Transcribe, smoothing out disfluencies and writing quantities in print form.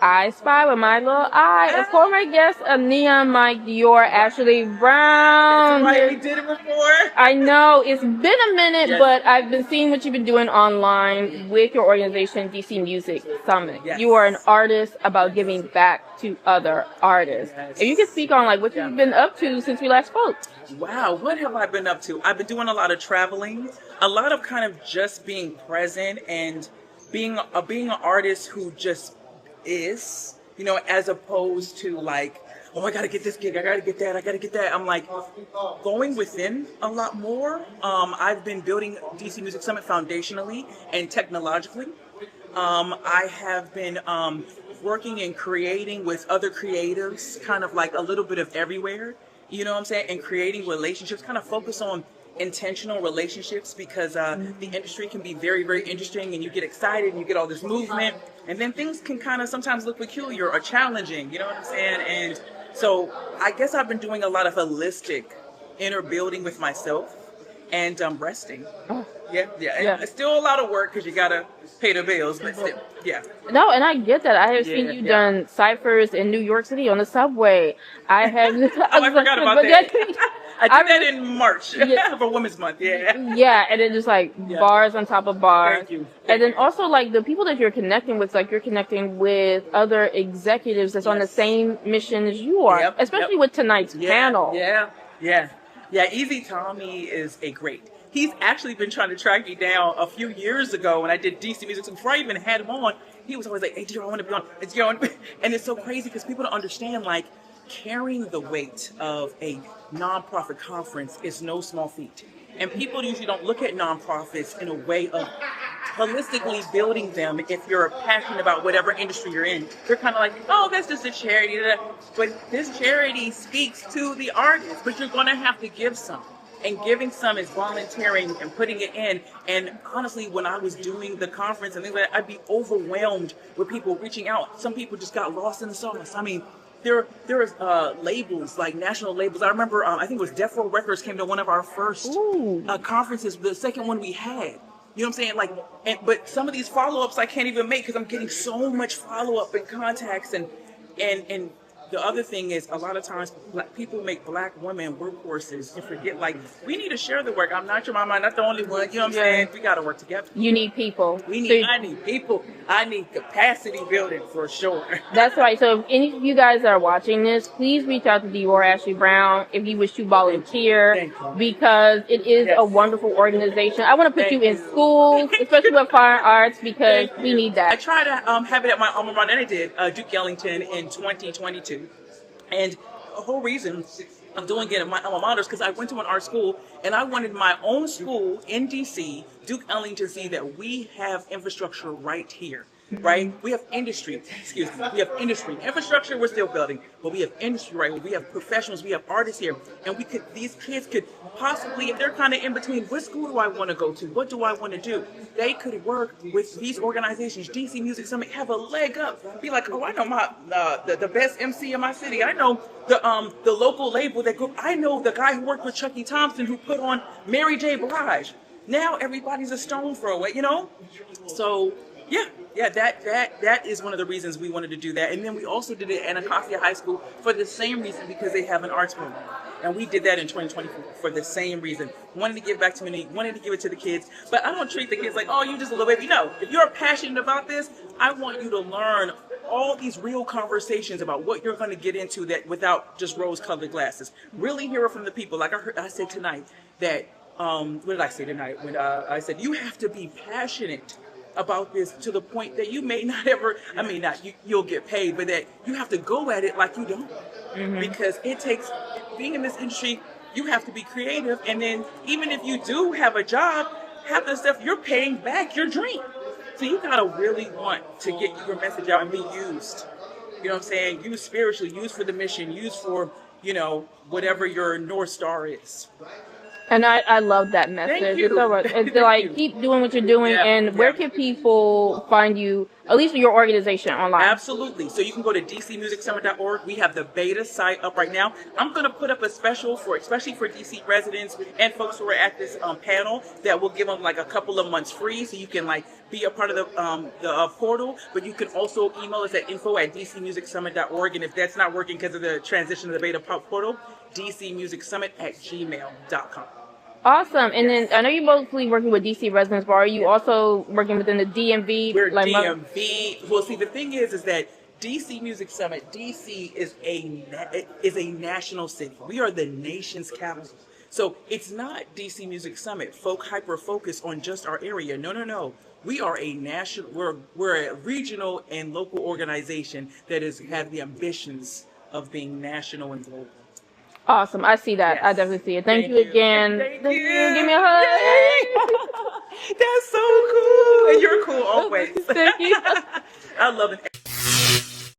I Spy with my little eye. Of course, my guest, Neon Mike Dior, Ashley Brown. That's right, we did it before. I know it's been a minute, Yes. but I've been seeing what you've been doing online with your organization, DC Music Summit. Yes. You are an artist about giving back to other artists. Yes. If you could speak on like what you've been up to since we last spoke. Wow, what have I been up to? I've been doing a lot of traveling, a lot of kind of just being present and being an artist who just is, as opposed to like, oh, I gotta get this gig, I gotta get that. I'm like going within a lot more. I've been building DC Music Summit foundationally and technologically. I have been working and creating with other creatives, kind of like a little bit of everywhere, you know what I'm saying? And creating relationships, kind of focus on intentional relationships because the industry can be very, very interesting and you get excited and you get all this movement and then things can kind of sometimes look peculiar or challenging, you know what I'm saying? And so I guess I've been doing a lot of holistic inner building with myself and resting. Oh. Yeah. It's still a lot of work because you got to pay the bills, but still, yeah. No, and I get that. I have seen you done ciphers in New York City on the subway. I have. I forgot about that. I did that in March for Women's Month. Yeah, and then just like bars on top of bars. Thank you. And then also like the people that you're connecting with, like you're connecting with other executives that's on the same mission as you are, especially with tonight's panel. Yeah. Easy Tommy is a great. He's actually been trying to track me down a few years ago when I did DC Music. So before I even had him on, he was always like, hey, Dior, I want to be on. And it's so crazy because people don't understand, like, carrying the weight of a nonprofit conference is no small feat. And people usually don't look at nonprofits in a way of holistically building them. If you're passionate about whatever industry you're in, you're kind of like, oh, that's just a charity. But this charity speaks to the artist, but you're going to have to give some. And giving some is volunteering and putting it in. And honestly, when I was doing the conference and things like that, I'd be overwhelmed with people reaching out. Some people just got lost in the sauce. I mean, there was labels, like national labels. I remember, I think it was Death Row Records came to one of our first conferences, the second one we had. You know what I'm saying? Like, but some of these follow-ups I can't even make because I'm getting so much follow-up and contacts and the other thing is a lot of times people make black women workhorses and forget, like, we need to share the work. I'm not your mama, I'm not the only one. You know what I'm saying? We got to work together. You need people. I need people. I need capacity building for sure. That's right. So if any of you guys that are watching this, please reach out to Dior Ashley Brown if you wish to volunteer because it is a wonderful organization. I want to put you in schools, especially with fine arts, because we need that. I try to have it at my alma mater, and I did, Duke Ellington in 2022. And the whole reason I'm doing it at my alma mater is because I went to an art school and I wanted my own school in DC, Duke Ellington, to see that we have infrastructure right here, right? We have industry, we have industry. Infrastructure we're still building, but we have industry right here. We have professionals, we have artists here. And these kids could possibly, if they're kind of in between, what school do I want to go to? What do I want to do? They could work with these organizations, DC Music Summit, have a leg up. Be like, oh, I know the best MC in my city. I know the local label that group. I know the guy who worked with Chucky Thompson who put on Mary J. Blige. Now everybody's a stone throw away, you know? So that is one of the reasons we wanted to do that. And then we also did it at Anacostia High School for the same reason, because they have an arts program. And we did that in 2024 for the same reason. Wanted to give back to community, wanted to give it to the kids. But I don't treat the kids like, oh, you just a little baby. No, if you're passionate about this, I want you to learn all these real conversations about what you're going to get into that without just rose-colored glasses. Really hear it from the people. Like I said tonight that, what did I say tonight? When I said, you have to be passionate about this to the point that you may not ever, you'll get paid, but that you have to go at it like you don't. Because it takes, being in this industry, you have to be creative. And then even if you do have a job, half the stuff you're paying back your dream. So you gotta really want to get your message out and be used. You know what I'm saying? Used spiritually, used for the mission, used for, whatever your North Star is. And I love that message. Thank you. It's like, keep doing what you're doing. And where can people find you at least your organization online. Absolutely. So you can go to dcmusicsummit.org. We have the beta site up right now. I'm going to put up a special for, especially for DC residents and folks who are at this panel, that will give them like a couple of months free, so you can like be a part of the portal. But you can also email us at info@dcmusicsummit.org. And if that's not working because of the transition to the beta portal, dcmusicsummit@gmail.com. Awesome. And then I know you're mostly working with DC residents, but are you also working within the DMV? We're DMV. Well, see, the thing is that DC Music Summit, DC is a national city. We are the nation's capital. So it's not DC Music Summit, hyper focused on just our area. No. We are a national. We're a regional and local organization that have the ambitions of being national and global. Awesome. I see that. Yes. I definitely see it. Thank you again. Thank you. Give me a hug. That's so cool. And you're cool always. Thank you. I love it.